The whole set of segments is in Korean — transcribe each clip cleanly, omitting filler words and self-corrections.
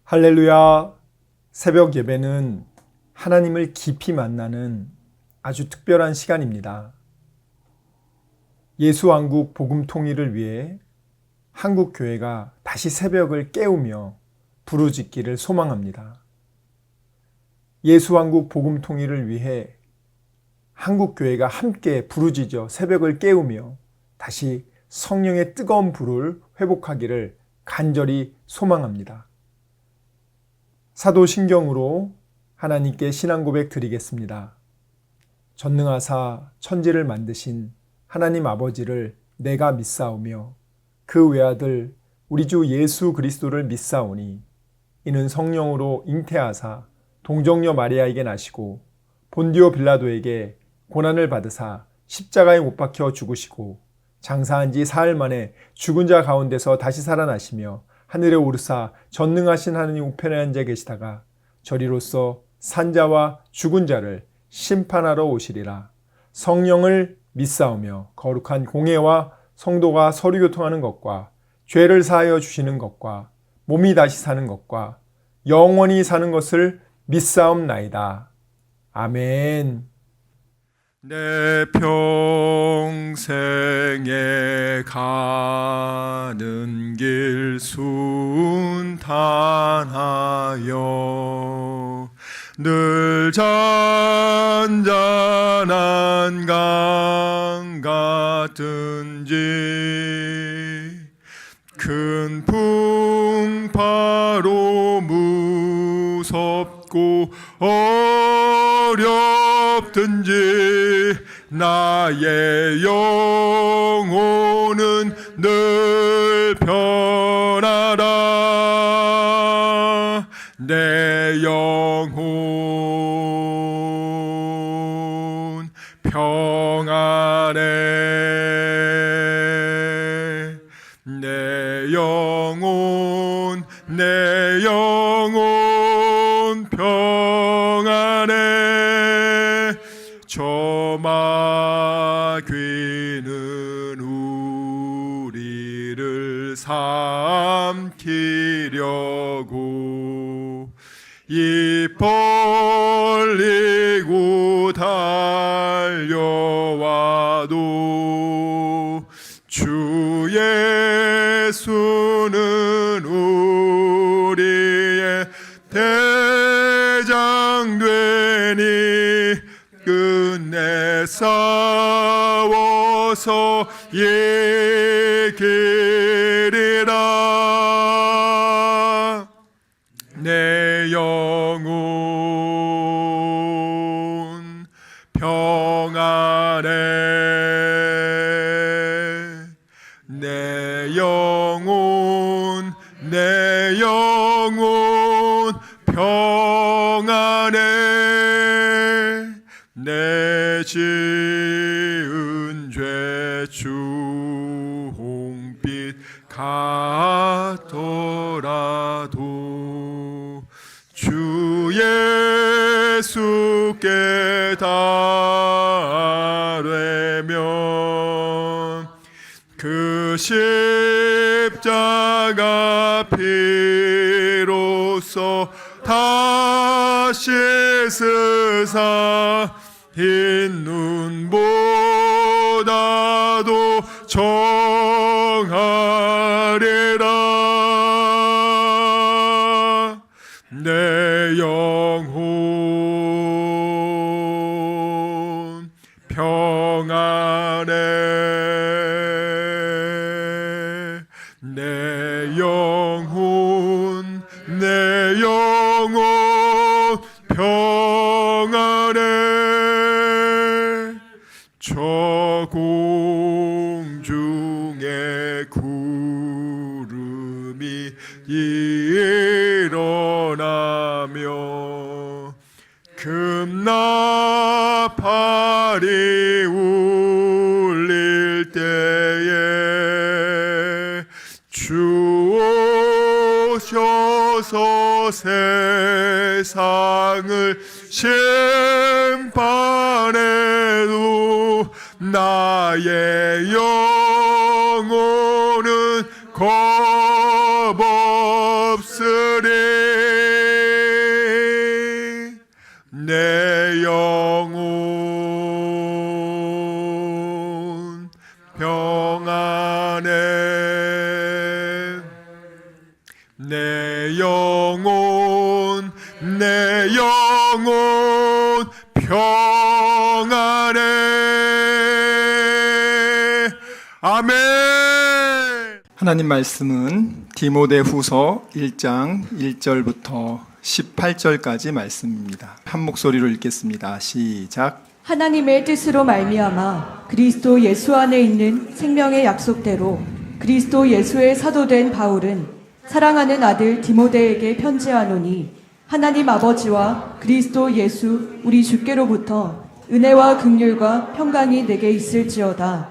할렐루야. 새벽 예배는 하나님을 깊이 만나는 아주 특별한 시간입니다. 예수왕국 복음 통일을 위해 한국 교회가 다시 새벽을 깨우며 부르짖기를 소망합니다. 예수왕국 복음 통일을 위해 한국 교회가 함께 부르짖어 새벽을 깨우며 다시 성령의 뜨거운 불을 회복하기를 간절히 소망합니다. 사도신경으로 하나님께 신앙 고백 드리겠습니다. 전능하사 천지를 만드신 하나님 아버지를 내가 믿사오며 그 외아들 우리 주 예수 그리스도를 믿사오니 이는 성령으로 잉태하사 동정녀 마리아에게 나시고 본디오 빌라도에게 고난을 받으사 십자가에 못 박혀 죽으시고 장사한 지 사흘 만에 죽은 자 가운데서 다시 살아나시며 하늘에 오르사 전능하신 하느님 우편에 앉아 계시다가 저리로서 산자와 죽은 자를 심판하러 오시리라. 성령을 믿사오며 거룩한 공회와 성도가 서로 교통하는 것과 죄를 사하여 주시는 것과 몸이 다시 사는 것과 영원히 사는 것을 믿사옵나이다. 아멘. 내 평생에 가는 길 순탄하여 늘 잔잔한 강 같은지 큰 풍파로 무섭고 어렵든지 나의 영혼은 늘 편하라. 내 영혼 평안해. 내 영혼 평안해. 저 마귀는 우리를 삼키려고 입 벌리고 달려와도 주 예수는 우리의 대장 되니 끝내 싸워서 이기리라. 내 영혼 평안해. 내 영혼 평안해. 내 지은 죄 주홍빛 같더라도 주 예수께 달되면 그 십자가 피로써 다시 쓰사 흰 눈보다도 정하리라. 내 영혼 평안해. 내 영혼 평안해. 저 공중에 구름이 일어나며 금나팔이 울릴 때에 주 오셔서 세상을 심판해도 나의 영혼은 겁없 쓰리 내 영혼 평안해 내 영혼 평안해 아멘. 하나님 말씀은 디모데후서 1장 1절부터 18절까지 말씀입니다. 한 목소리로 읽겠습니다. 시작. 하나님의 뜻으로 말미암아 그리스도 예수 안에 있는 생명의 약속대로 그리스도 예수의 사도된 바울은 사랑하는 아들 디모데에게 편지하노니 하나님 아버지와 그리스도 예수 우리 주께로부터 은혜와 긍휼과 평강이 내게 있을지어다.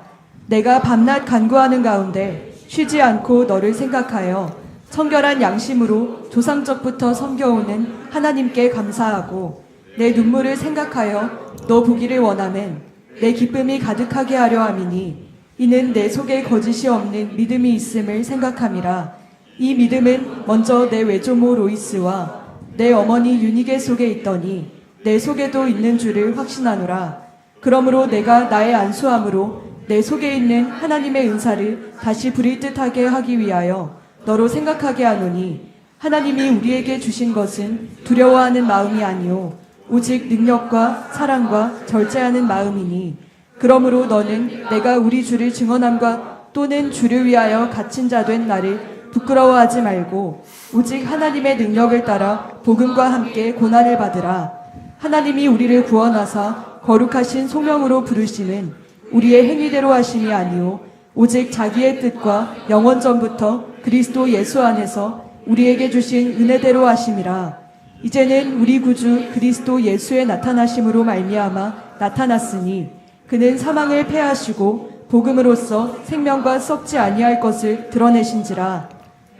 내가 밤낮 간구하는 가운데 쉬지 않고 너를 생각하여 청결한 양심으로 조상적부터 섬겨오는 하나님께 감사하고 내 눈물을 생각하여 너 보기를 원하면 내 기쁨이 가득하게 하려 함이니 이는 내 속에 거짓이 없는 믿음이 있음을 생각함이라. 이 믿음은 먼저 내 외조모 로이스와 내 어머니 유니게 속에 있더니 내 속에도 있는 줄을 확신하노라. 그러므로 내가 나의 안수함으로 내 속에 있는 하나님의 은사를 다시 부릴 듯하게 하기 위하여 너로 생각하게 하노니 하나님이 우리에게 주신 것은 두려워하는 마음이 아니요 오직 능력과 사랑과 절제하는 마음이니 그러므로 너는 내가 우리 주를 증언함과 또는 주를 위하여 갇힌 자 된 나를 부끄러워하지 말고 오직 하나님의 능력을 따라 복음과 함께 고난을 받으라. 하나님이 우리를 구원하사 거룩하신 소명으로 부르심은 우리의 행위대로 하심이 아니요 오직 자기의 뜻과 영원전부터 그리스도 예수 안에서 우리에게 주신 은혜대로 하심이라. 이제는 우리 구주 그리스도 예수의 나타나심으로 말미암아 나타났으니 그는 사망을 패하시고 복음으로써 생명과 썩지 아니할 것을 드러내신지라.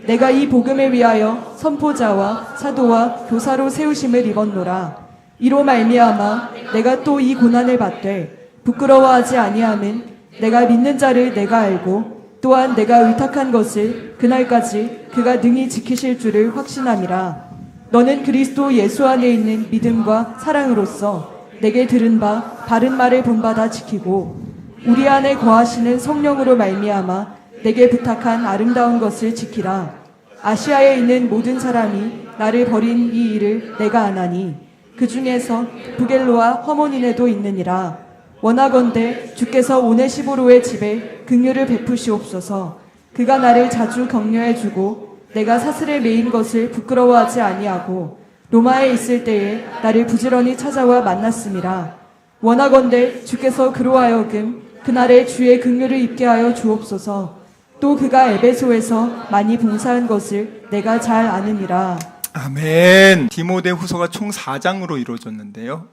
내가 이 복음을 위하여 선포자와 사도와 교사로 세우심을 입었노라. 이로 말미암아 내가 또 이 고난을 받되 부끄러워하지 아니함은 내가 믿는 자를 내가 알고 또한 내가 의탁한 것을 그날까지 그가 능히 지키실 줄을 확신함이라. 너는 그리스도 예수 안에 있는 믿음과 사랑으로서 내게 들은 바 바른 말을 본받아 지키고 우리 안에 거하시는 성령으로 말미암아 내게 부탁한 아름다운 것을 지키라. 아시아에 있는 모든 사람이 나를 버린 이 일을 내가 아나니 그 중에서 부겔로와 허모닌에도 있느니라. 원하건대 주께서 오네시보로의 집에 긍휼을 베푸시옵소서. 그가 나를 자주 격려해주고 내가 사슬에 매인 것을 부끄러워하지 아니하고 로마에 있을 때에 나를 부지런히 찾아와 만났음이라. 원하건대 주께서 그로 하여금 그날에 주의 긍휼을 입게 하여 주옵소서. 또 그가 에베소에서 많이 봉사한 것을 내가 잘 아느니라. 아멘. 디모데후서가 총 4장으로 이루어졌는데요.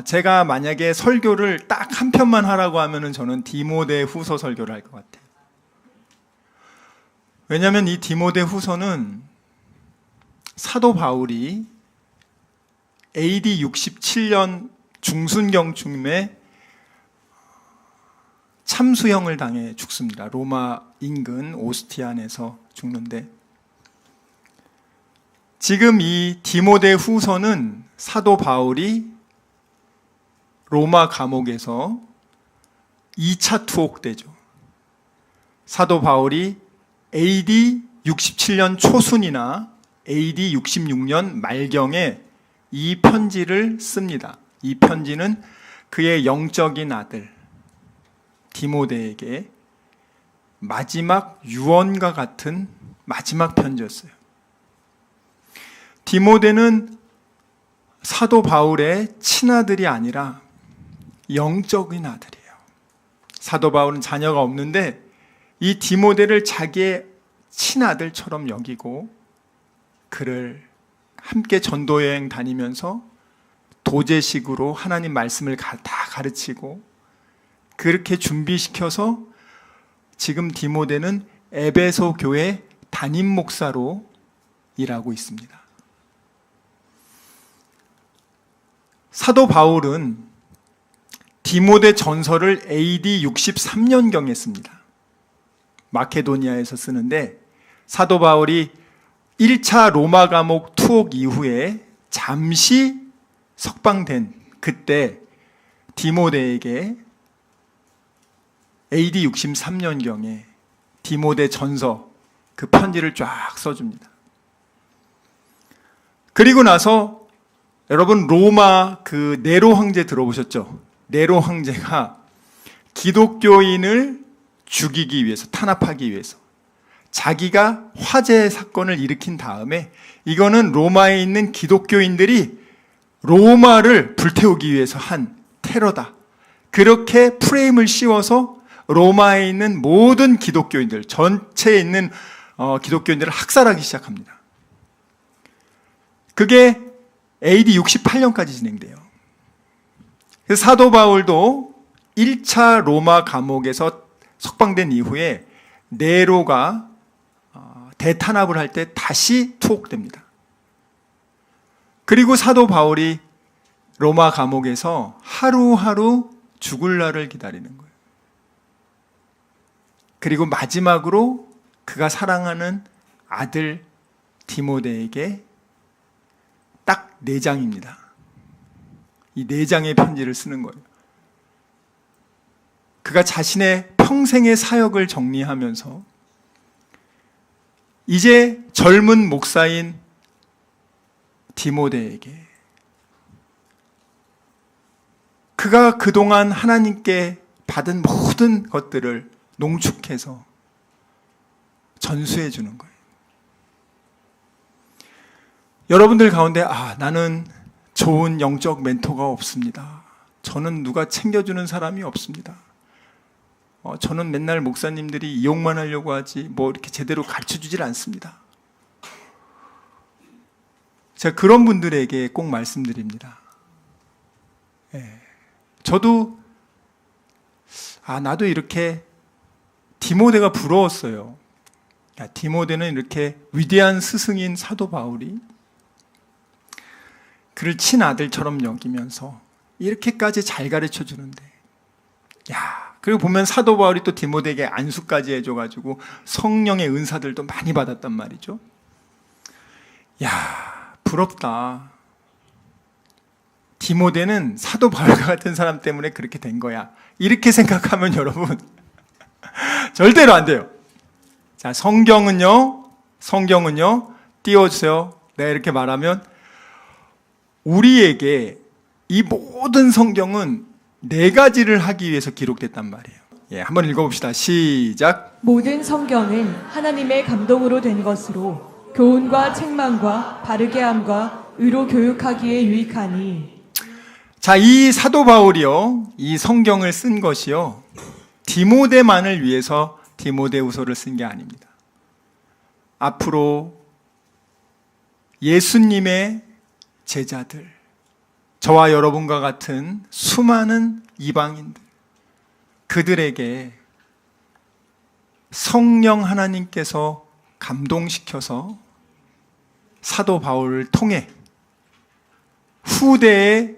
제가 만약에 설교를 딱 한 편만 하라고 하면은 저는 디모데후서 설교를 할 것 같아요. 왜냐하면 이 디모데후서는 사도 바울이 AD 67년 중순경쯤에 참수형을 당해 죽습니다. 로마 인근 오스티안에서 죽는데 지금 이 디모데후서는 사도 바울이 로마 감옥에서 2차 투옥되죠. 사도 바울이 AD 67년 초순이나 AD 66년 말경에 이 편지를 씁니다. 이 편지는 그의 영적인 아들 디모데에게 마지막 유언과 같은 마지막 편지였어요. 디모데는 사도 바울의 친아들이 아니라 영적인 아들이에요. 사도 바울은 자녀가 없는데 이 디모데를 자기의 친아들처럼 여기고 그를 함께 전도여행 다니면서 도제식으로 하나님 말씀을 다 가르치고 그렇게 준비시켜서 지금 디모데는 에베소 교회 담임 목사로 일하고 있습니다. 사도 바울은 디모데 전서를 AD 63년경에 씁니다. 마케도니아에서 쓰는데 사도 바울이 1차 로마 감옥 투옥 이후에 잠시 석방된 그때 디모데에게 AD 63년경에 디모데 전서 그 편지를 쫙 써줍니다. 그리고 나서 여러분 로마 그 네로 황제 들어보셨죠? 네로 황제가 기독교인을 죽이기 위해서, 탄압하기 위해서 자기가 화재 사건을 일으킨 다음에 이거는 로마에 있는 기독교인들이 로마를 불태우기 위해서 한 테러다. 그렇게 프레임을 씌워서 로마에 있는 모든 기독교인들, 전체에 있는 기독교인들을 학살하기 시작합니다. 그게 AD 68년까지 진행돼요. 그래서 사도 바울도 1차 로마 감옥에서 석방된 이후에 네로가 대탄압을 할 때 다시 투옥됩니다. 그리고 사도 바울이 로마 감옥에서 하루하루 죽을 날을 기다리는 거예요. 그리고 마지막으로 그가 사랑하는 아들 디모데에게 딱 4장입니다. 이 4장의 편지를 쓰는 거예요. 그가 자신의 평생의 사역을 정리하면서 이제 젊은 목사인 디모데에게 그가 그동안 하나님께 받은 모든 것들을 농축해서 전수해 주는 거예요. 여러분들 가운데 나는 좋은 영적 멘토가 없습니다. 저는 누가 챙겨주는 사람이 없습니다. 저는 맨날 목사님들이 이용만 하려고 하지 뭐 이렇게 제대로 가르쳐주질 않습니다. 제가 그런 분들에게 꼭 말씀드립니다. 저도 나도 이렇게 디모데가 부러웠어요. 디모데는 이렇게 위대한 스승인 사도 바울이 그를 친아들처럼 여기면서 이렇게까지 잘 가르쳐 주는데 그리고 보면 사도 바울이 또 디모데에게 안수까지 해줘가지고 성령의 은사들도 많이 받았단 말이죠. 부럽다. 디모데는 사도 바울과 같은 사람 때문에 그렇게 된 거야. 이렇게 생각하면 여러분 절대로 안 돼요. 자, 성경은요 띄워주세요. 내가 이렇게 말하면 우리에게 이 모든 성경은 4가지를 하기 위해서 기록됐단 말이에요. 한번 읽어봅시다. 시작. 모든 성경은 하나님의 감동으로 된 것으로 교훈과 책망과 바르게 함과 의로 교육하기에 유익하니. 자, 이 사도 바울이요, 이 성경을 쓴 것이요, 디모데만을 위해서 디모데후서를 쓴 게 아닙니다. 앞으로 예수님의 제자들, 저와 여러분과 같은 수많은 이방인들, 그들에게 성령 하나님께서 감동시켜서 사도 바울을 통해 후대에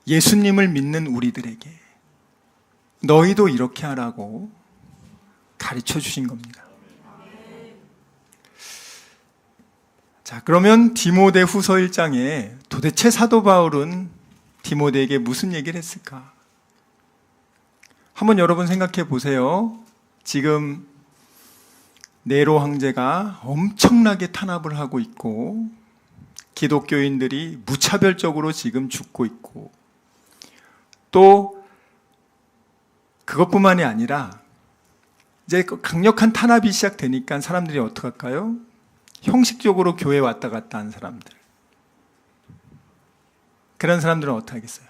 예수님을 믿는 우리들에게 너희도 이렇게 하라고 가르쳐 주신 겁니다. 자, 그러면 디모데 후서 1장에 도대체 사도 바울은 디모데에게 무슨 얘기를 했을까? 한번 여러분 생각해 보세요. 지금 네로 황제가 엄청나게 탄압을 하고 있고 기독교인들이 무차별적으로 지금 죽고 있고 또 그것뿐만이 아니라 이제 강력한 탄압이 시작되니까 사람들이 어떻게 할까요? 형식적으로 교회 왔다 갔다 하는 사람들, 그런 사람들은 어떻게 하겠어요?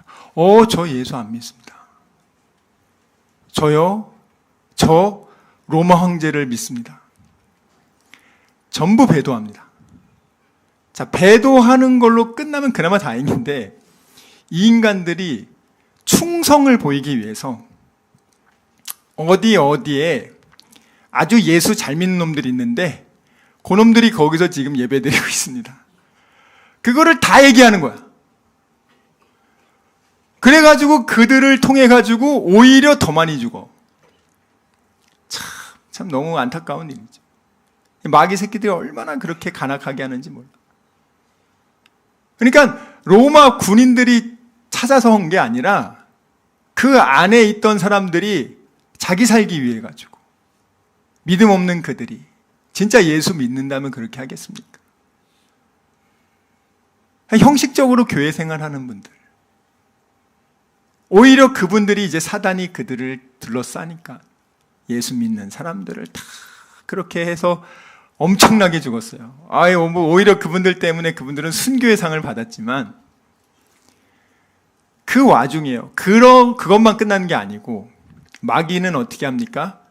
저 예수 안 믿습니다. 저 로마 황제를 믿습니다. 전부 배도합니다. 자, 배도하는 걸로 끝나면 그나마 다행인데 이 인간들이 충성을 보이기 위해서 어디에 아주 예수 잘 믿는 놈들이 있는데 그 놈들이 거기서 지금 예배드리고 있습니다. 그거를 다 얘기하는 거야. 그래가지고 그들을 통해가지고 오히려 더 많이 죽어. 참 너무 안타까운 일이죠. 마귀 새끼들이 얼마나 그렇게 간악하게 하는지 몰라. 그러니까 로마 군인들이 찾아서 온 게 아니라 그 안에 있던 사람들이 자기 살기 위해 가지고, 믿음 없는 그들이 진짜 예수 믿는다면 그렇게 하겠습니까? 형식적으로 교회 생활하는 분들, 오히려 그분들이 이제 사단이 그들을 둘러싸니까 예수 믿는 사람들을 다 그렇게 해서 엄청나게 죽었어요. 오히려 그분들 때문에 그분들은 순교의 상을 받았지만, 그 와중에요, 그것만 끝나는 게 아니고 마귀는 어떻게 합니까?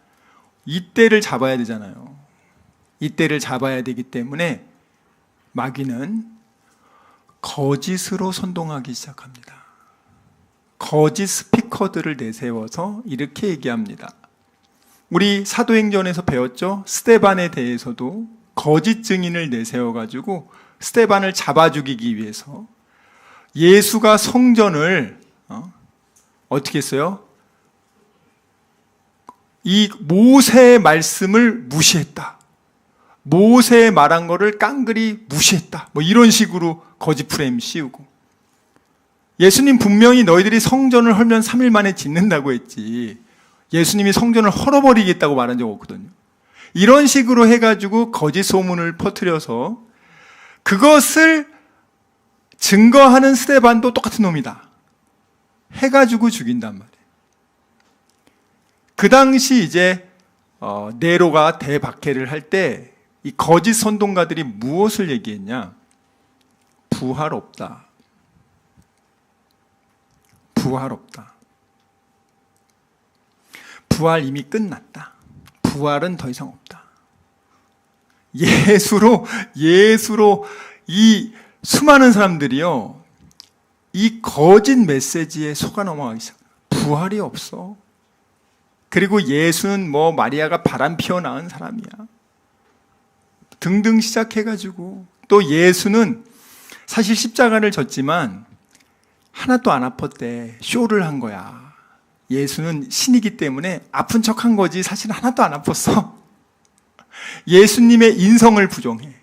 이때를 잡아야 되잖아요. 이때를 잡아야 되기 때문에 마귀는 거짓으로 선동하기 시작합니다. 거짓 스피커들을 내세워서 이렇게 얘기합니다. 우리 사도행전에서 배웠죠? 스데반에 대해서도 거짓 증인을 내세워가지고 스데반을 잡아 죽이기 위해서 예수가 성전을 어떻게 했어요? 이 모세의 말씀을 무시했다. 모세의 말한 거를 깡그리 무시했다. 뭐 이런 식으로 거짓 프레임 씌우고, 예수님 분명히 너희들이 성전을 헐면 3일 만에 짓는다고 했지, 예수님이 성전을 헐어버리겠다고 말한 적 없거든요. 이런 식으로 해가지고 거짓 소문을 퍼뜨려서 그것을 증거하는 스데반도 똑같은 놈이다 해가지고 죽인단 말이에요. 그 당시 이제 네로가 대박해를 할 때 이 거짓 선동가들이 무엇을 얘기했냐? 부활 없다. 부활 없다. 부활 이미 끝났다. 부활은 더 이상 없다. 예수로 이 수많은 사람들이요, 이 거짓 메시지에 속아 넘어가기 시작. 부활이 없어. 그리고 예수는 뭐 마리아가 바람 피워 낳은 사람이야. 등등 시작해가지고, 또 예수는 사실 십자가를 졌지만 하나도 안 아팠대. 쇼를 한 거야. 예수는 신이기 때문에 아픈 척 한 거지 사실 하나도 안 아팠어. 예수님의 인성을 부정해.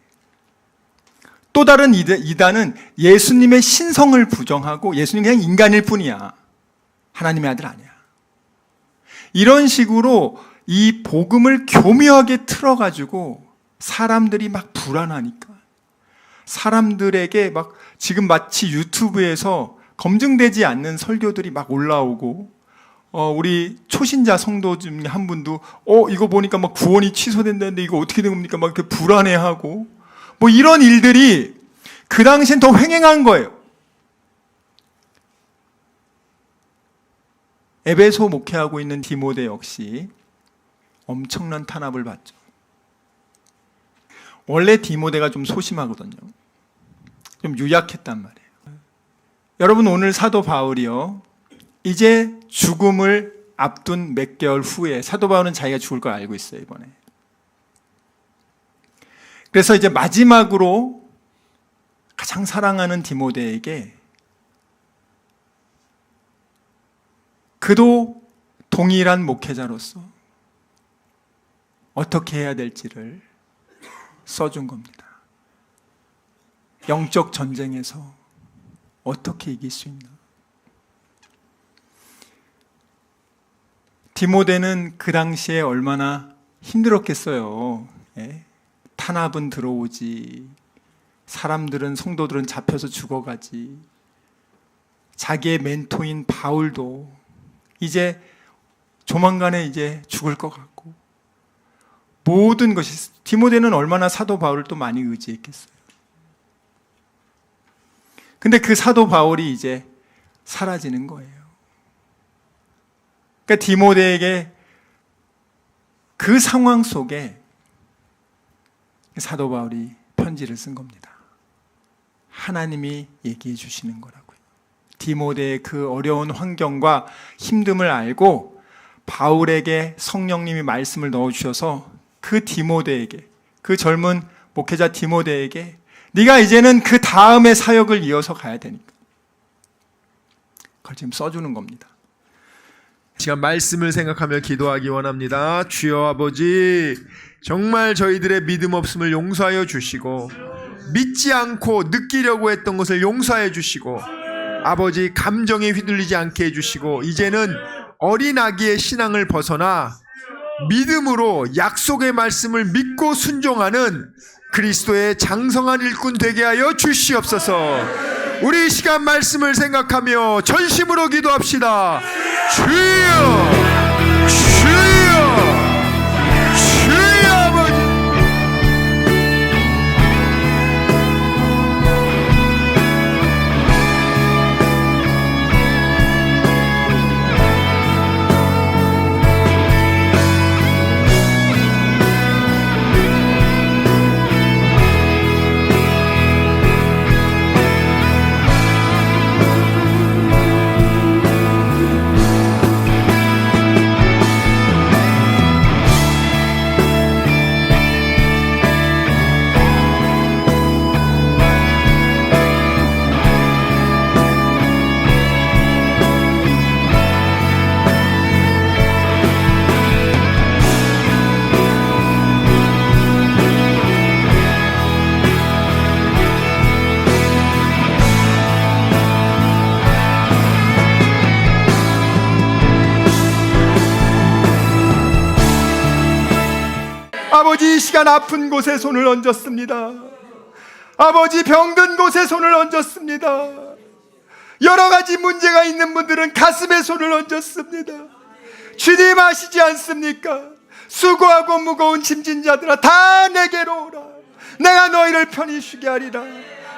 또 다른 이단은 예수님의 신성을 부정하고 예수님 그냥 인간일 뿐이야. 하나님의 아들 아니야. 이런 식으로 이 복음을 교묘하게 틀어가지고 사람들이 막 불안하니까, 사람들에게 막 지금 마치 유튜브에서 검증되지 않는 설교들이 막 올라오고, 우리 초신자 성도 중에 한 분도 이거 보니까 막 구원이 취소된다는데 이거 어떻게 된 겁니까? 막 이렇게 불안해하고, 뭐 이런 일들이 그 당시엔 더 횡행한 거예요. 에베소 목회하고 있는 디모데 역시 엄청난 탄압을 받죠. 원래 디모데가 좀 소심하거든요. 좀 유약했단 말이에요. 여러분, 오늘 사도 바울이요, 이제 죽음을 앞둔 몇 개월 후에, 사도 바울은 자기가 죽을 걸 알고 있어요, 이번에. 그래서 이제 마지막으로 가장 사랑하는 디모데에게 그도 동일한 목회자로서 어떻게 해야 될지를 써준 겁니다. 영적 전쟁에서 어떻게 이길 수 있나? 디모데는 그 당시에 얼마나 힘들었겠어요. 예? 탄압은 들어오지, 사람들은, 성도들은 잡혀서 죽어가지, 자기의 멘토인 바울도 이제 조만간에 이제 죽을 것 같고, 모든 것이, 디모데는 얼마나 사도 바울을 또 많이 의지했겠어요. 근데 그 사도 바울이 이제 사라지는 거예요. 그러니까 디모데에게 그 상황 속에 사도 바울이 편지를 쓴 겁니다. 하나님이 얘기해 주시는 거라고요. 디모데의 그 어려운 환경과 힘듦을 알고 바울에게 성령님이 말씀을 넣어주셔서 그 디모데에게, 그 젊은 목회자 디모데에게 네가 이제는 그 다음의 사역을 이어서 가야 되니까 그걸 지금 써주는 겁니다. 시간 말씀을 생각하며 기도하기 원합니다. 주여 아버지, 정말 저희들의 믿음 없음을 용서하여 주시고 믿지 않고 느끼려고 했던 것을 용서해 주시고 아버지 감정에 휘둘리지 않게 해주시고 이제는 어린 아기의 신앙을 벗어나 믿음으로 약속의 말씀을 믿고 순종하는 그리스도의 장성한 일꾼 되게 하여 주시옵소서. 우리 이 시간 말씀을 생각하며 전심으로 기도합시다. 주여 주여 주여 아버지. 아버지, 이 시간 아픈 곳에 손을 얹었습니다. 아버지, 병든 곳에 손을 얹었습니다. 여러 가지 문제가 있는 분들은 가슴에 손을 얹었습니다. 주님 아시지 않습니까? 수고하고 무거운 짐진 자들아 다 내게로 오라. 내가 너희를 편히 쉬게 하리라.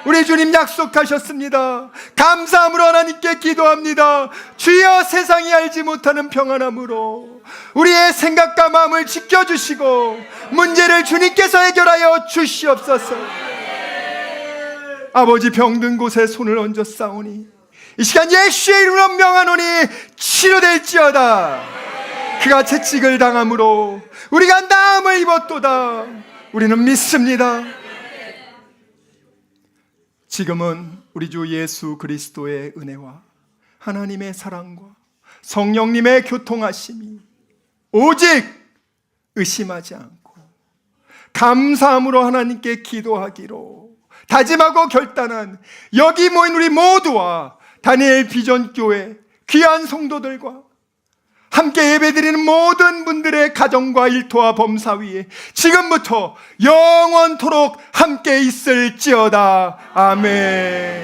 우리 주님 약속하셨습니다. 감사함으로 하나님께 기도합니다. 주여, 세상이 알지 못하는 평안함으로 우리의 생각과 마음을 지켜주시고 문제를 주님께서 해결하여 주시옵소서. 아버지, 병든 곳에 손을 얹어 싸우니 이 시간 예수의 이름으로 명하노니 치료될지어다. 그가 채찍을 당함으로 우리가 나음을 입었도다. 우리는 믿습니다. 지금은 우리 주 예수 그리스도의 은혜와 하나님의 사랑과 성령님의 교통하심이 오직 의심하지 않고 감사함으로 하나님께 기도하기로 다짐하고 결단한 여기 모인 우리 모두와 다니엘 비전교회 귀한 성도들과 함께 예배드리는 모든 분들의 가정과 일터와 범사 위에 지금부터 영원토록 함께 있을지어다. 아멘.